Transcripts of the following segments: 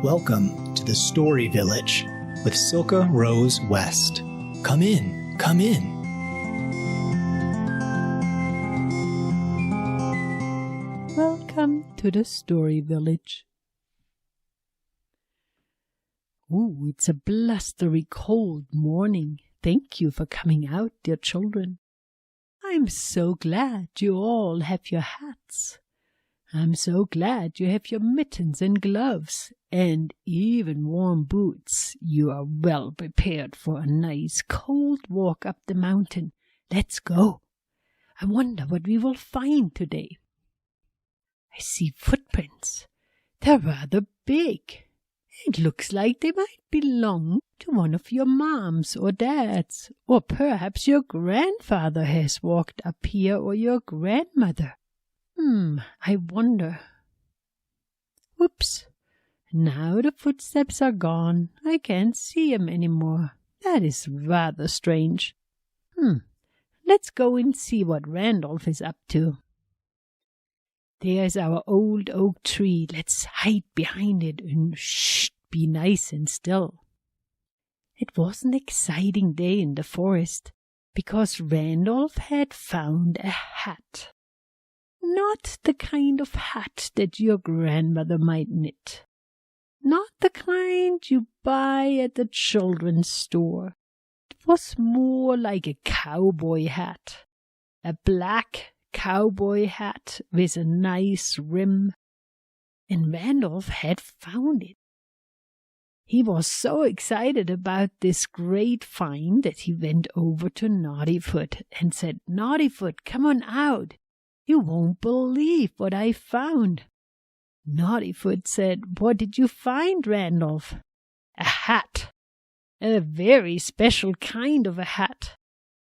Welcome to the Story Village with Silka Rose West. Come in, come in. Welcome to the Story Village. Ooh, it's a blustery cold morning. Thank you for coming out, dear children. I'm so glad you all have your hats. I'm so glad you have your mittens and gloves and even warm boots. You are well prepared for a nice cold walk up the mountain. Let's go. I wonder what we will find today. I see footprints. They're rather big. It looks like they might belong to one of your moms or dads, or perhaps your grandfather has walked up here, or your grandmother. I wonder. Whoops. Now the footsteps are gone. I can't see 'em anymore. That is rather strange. Let's go and see what Randolph is up to. There's our old oak tree. Let's hide behind it and be nice and still. It was an exciting day in the forest because Randolph had found a hat. Not the kind of hat that your grandmother might knit. Not the kind you buy at the children's store. It was more like a cowboy hat. A black cowboy hat with a nice rim. And Randolph had found it. He was so excited about this great find that he went over to Naughtyfoot and said, "Naughtyfoot, come on out. You won't believe what I found." Naughtyfoot said, "What did you find, Randolph?" "A hat. A very special kind of a hat.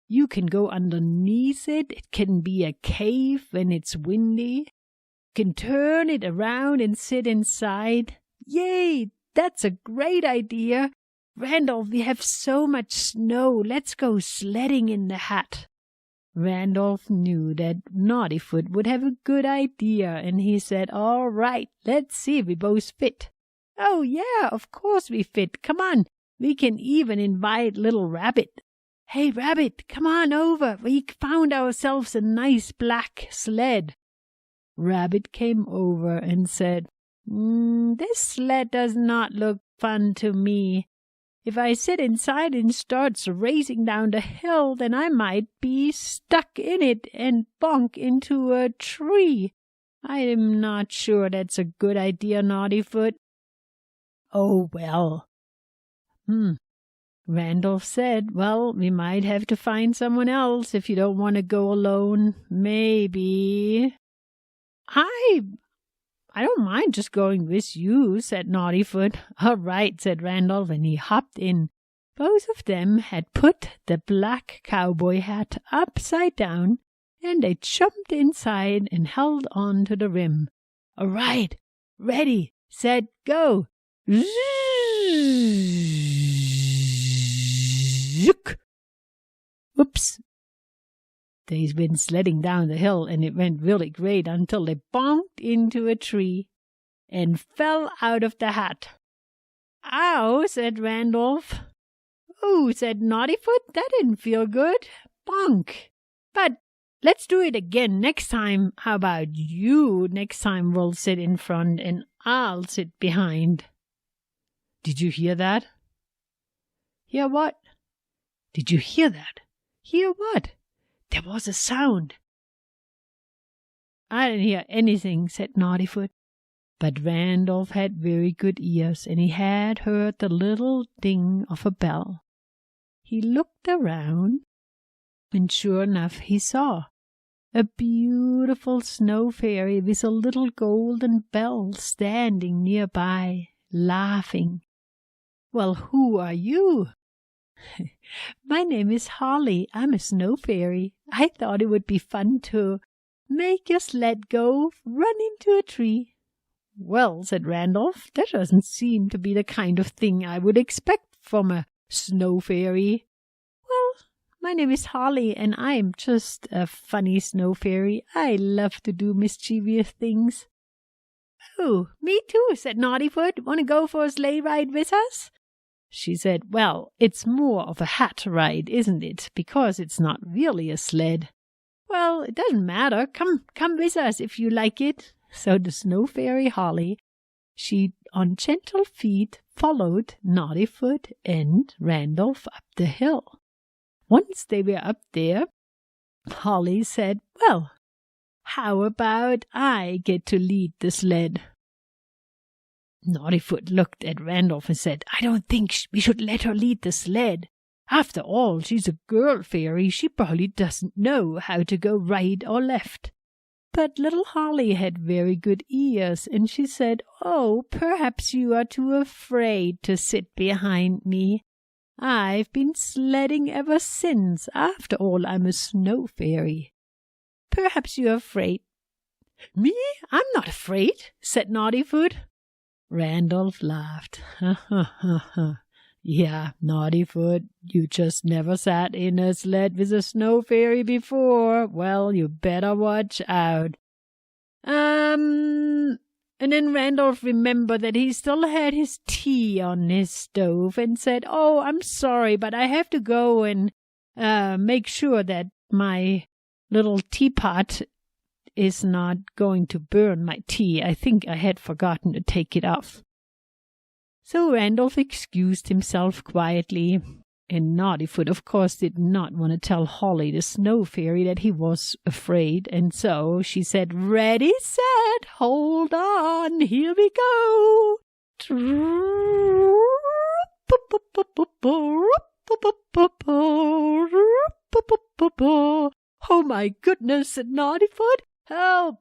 You can go underneath it. It can be a cave when it's windy. You can turn it around and sit inside. Yay, that's a great idea. Randolph, we have so much snow. Let's go sledding in the hat." Randolph knew that Naughtyfoot would have a good idea, and he said, "All right, let's see if we both fit." "Oh, yeah, of course we fit. Come on. We can even invite little Rabbit." "Hey, Rabbit, come on over. We found ourselves a nice black sled." Rabbit came over and said, "This sled does not look fun to me. If I sit inside and starts racing down the hill, then I might be stuck in it and bonk into a tree. I am not sure that's a good idea, Naughtyfoot." "Oh, well." Randolph said, "Well, we might have to find someone else if you don't want to go alone. Maybe." I don't mind just going with you," said Naughtyfoot. "All right," said Randolph, and he hopped in. Both of them had put the black cowboy hat upside down, and they jumped inside and held on to the rim. "All right, ready, set, go." Zook! Oops. They'd been sledding down the hill, and it went really great until they bonked into a tree and fell out of the hat. "Ow," said Randolph. "Oh," said Naughtyfoot, "that didn't feel good. Bonk. But let's do it again next time. How about you next time will sit in front and I'll sit behind." Did you hear that? Hear what? Did you hear that? Hear what? There was a sound. "I didn't hear anything," said Naughtyfoot. But Randolph had very good ears, and he had heard the little ding of a bell. He looked around, and sure enough he saw a beautiful snow fairy with a little golden bell standing nearby, laughing. "Well, who are you?" "My name is Holly. I'm a snow fairy. I thought it would be fun to make your sled go run into a tree." "Well," said Randolph, "that doesn't seem to be the kind of thing I would expect from a snow fairy." "Well, my name is Holly, and I'm just a funny snow fairy. I love to do mischievous things." "Oh, me too," said Naughtyfoot. "Want to go for a sleigh ride with us?" She said, "Well, it's more of a hat ride, isn't it? Because it's not really a sled." "Well, it doesn't matter. Come with us if you like it." So the Snow Fairy Holly, she on gentle feet followed Naughtyfoot and Randolph up the hill. Once they were up there, Holly said, "Well, how about I get to lead the sled?" Naughtyfoot looked at Randolph and said, "I don't think we should let her lead the sled. After all, she's a girl fairy. She probably doesn't know how to go right or left." But little Holly had very good ears, and she said, "Oh, perhaps you are too afraid to sit behind me. I've been sledding ever since. After all, I'm a snow fairy. Perhaps you're afraid." "Me? I'm not afraid," said Naughtyfoot. Randolph laughed. "Yeah, Naughtyfoot, you just never sat in a sled with a snow fairy before. Well, you better watch out." And then Randolph remembered that he still had his tea on his stove and said, "Oh, I'm sorry, but I have to go and make sure that my little teapot is not going to burn my tea. I think I had forgotten to take it off." So Randolph excused himself quietly, and Naughtyfoot, of course, did not want to tell Holly, the Snow Fairy, that he was afraid, and so she said, "Ready, set, hold on, here we go." "Oh, my goodness," said Naughtyfoot. "Help!"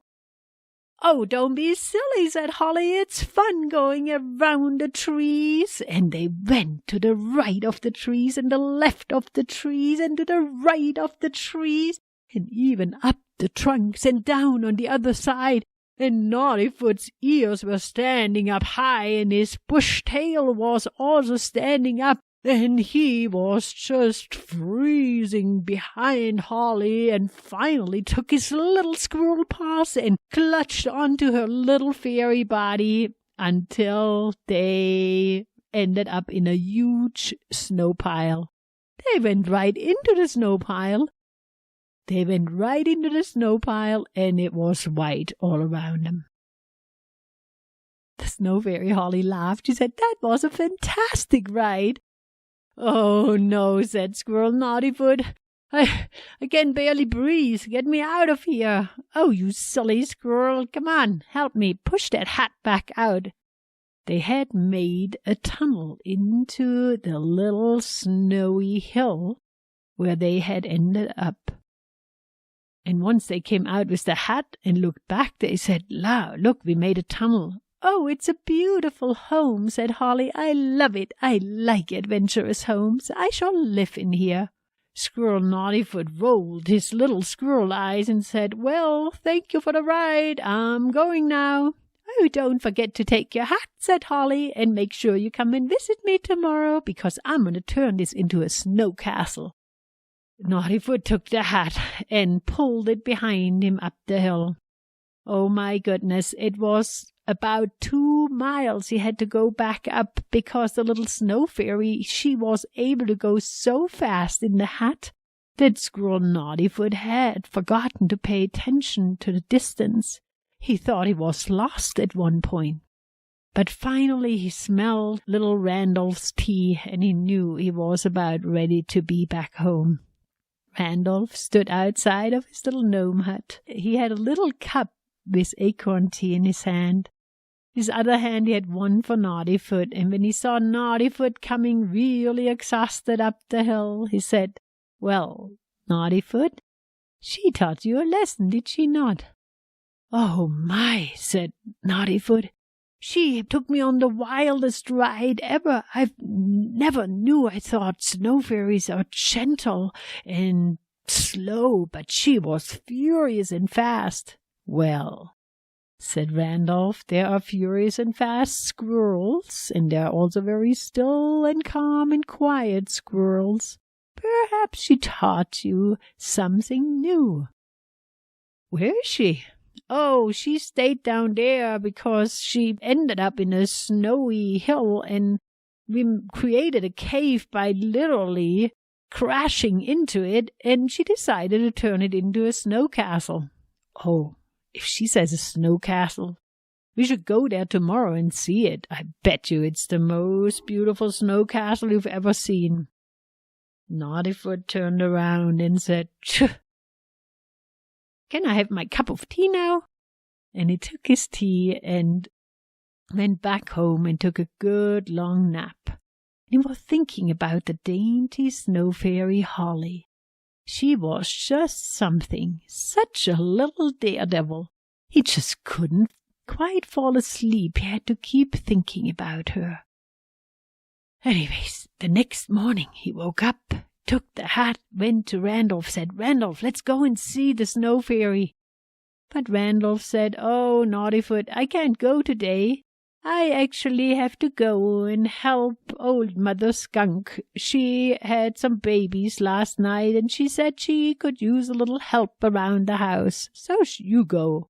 "Oh, don't be silly," said Holly. "It's fun going around the trees." And they went to the right of the trees and the left of the trees and to the right of the trees and even up the trunks and down on the other side. And Naughtyfoot's ears were standing up high and his bush tail was also standing up. And he was just freezing behind Holly and finally took his little squirrel paws and clutched onto her little fairy body until they ended up in a huge snow pile. They went right into the snow pile. And it was white all around them. The Snow Fairy Holly laughed. She said, "That was a fantastic ride." "Oh, no," said Squirrel. "Naughtyfoot, I can barely breathe. Get me out of here." "Oh, you silly squirrel. Come on, help me. Push that hat back out." They had made a tunnel into the little snowy hill where they had ended up. And once they came out with the hat and looked back, they said, "Look, we made a tunnel." "Oh, it's a beautiful home," said Holly. "I love it. I like adventurous homes. I shall live in here." Squirrel Naughtyfoot rolled his little squirrel eyes and said, "Well, thank you for the ride. I'm going now." "Oh, don't forget to take your hat," said Holly, "and make sure you come and visit me tomorrow, because I'm going to turn this into a snow castle." Naughtyfoot took the hat and pulled it behind him up the hill. Oh, my goodness, it was about 2 miles he had to go back up because the little Snow Fairy, she was able to go so fast in the hat that Squirrel Naughtyfoot had forgotten to pay attention to the distance. He thought he was lost at one point. But finally he smelled little Randolph's tea and he knew he was about ready to be back home. Randolph stood outside of his little gnome hut. He had a little cup with acorn tea in his hand. His other hand he had one for Naughtyfoot, and when he saw Naughtyfoot coming really exhausted up the hill, he said, "Well, Naughtyfoot, she taught you a lesson, did she not?" "Oh, my," said Naughtyfoot. "She took me on the wildest ride ever. I've never knew. I thought snow fairies are gentle and slow, but she was furious and fast." "Well," said Randolph, "there are furious and fast squirrels, and there are also very still and calm and quiet squirrels. Perhaps she taught you something new." "Where is she?" oh, she stayed down there because she ended up in a snowy hill and we created a cave by literally crashing into it, and she decided to turn it into a snow castle. Oh, if she says a snow castle, we should go there tomorrow and see it. I bet you it's the most beautiful snow castle you've ever seen. Naughtyfoot turned around and said, "Can I have my cup of tea now?" And he took his tea and went back home and took a good long nap. He was thinking about the dainty snow fairy Holly. She was just something, such a little daredevil. He just couldn't quite fall asleep. He had to keep thinking about her. Anyways, the next morning he woke up, took the hat, went to Randolph, said, "Randolph, let's go and see the snow fairy." But Randolph said, "Oh, Naughtyfoot, I can't go today. I actually have to go and help old Mother Skunk. She had some babies last night, and she said she could use a little help around the house. So you go."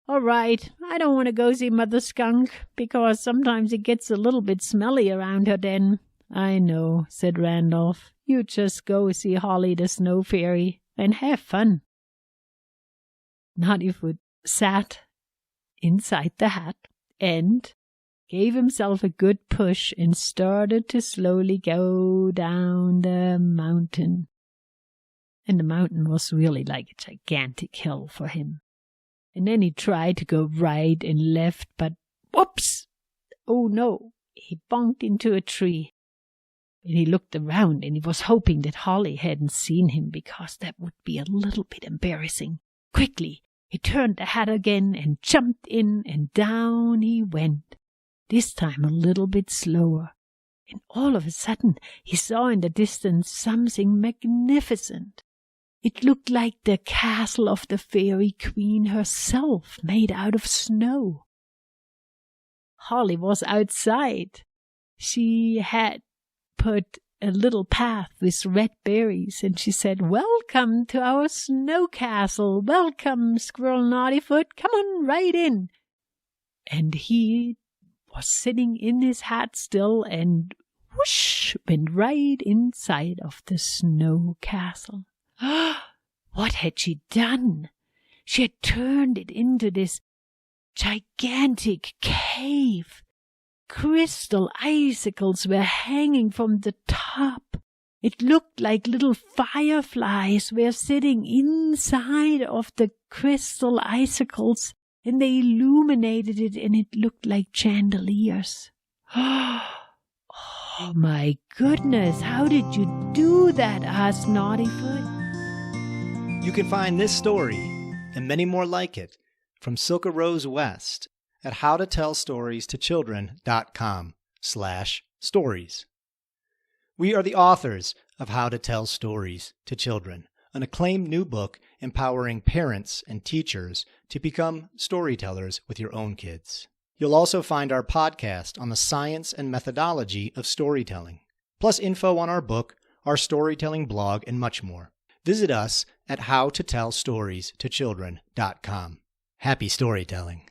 "All right, I don't want to go see Mother Skunk, because sometimes it gets a little bit smelly around her den." "I know," said Randolph. "You just go see Holly the Snow Fairy and have fun." Naughtyfoot sat inside the hat and gave himself a good push and started to slowly go down the mountain. And the mountain was really like a gigantic hill for him. And then he tried to go right and left, but whoops! Oh no! He bonked into a tree. And he looked around and he was hoping that Holly hadn't seen him, because that would be a little bit embarrassing. Quickly, he turned the hat again and jumped in, and down he went, this time a little bit slower. And all of a sudden he saw in the distance something magnificent. It looked like the castle of the fairy queen herself, made out of snow. Holly was outside. She had put a little path with red berries, and she said, "Welcome to our snow castle. Welcome, Squirrel Naughtyfoot. Come on right in." And he was sitting in his hat still, and whoosh, went right inside of the snow castle. What had she done? She had turned it into this gigantic cave. Crystal icicles were hanging from the top. It looked like little fireflies were sitting inside of the crystal icicles, and they illuminated it, and it looked like chandeliers. Oh my goodness, how did you do that? Asked Naughtyfoot. You can find this story and many more like it from Silka Rose West at howtotellstories2children.com/stories. We are the authors of How to Tell Stories to Children, an acclaimed new book empowering parents and teachers to become storytellers with your own kids. You'll also find our podcast on the science and methodology of storytelling, plus info on our book, our storytelling blog, and much more. Visit us at howtotellstories2children.com. Happy storytelling.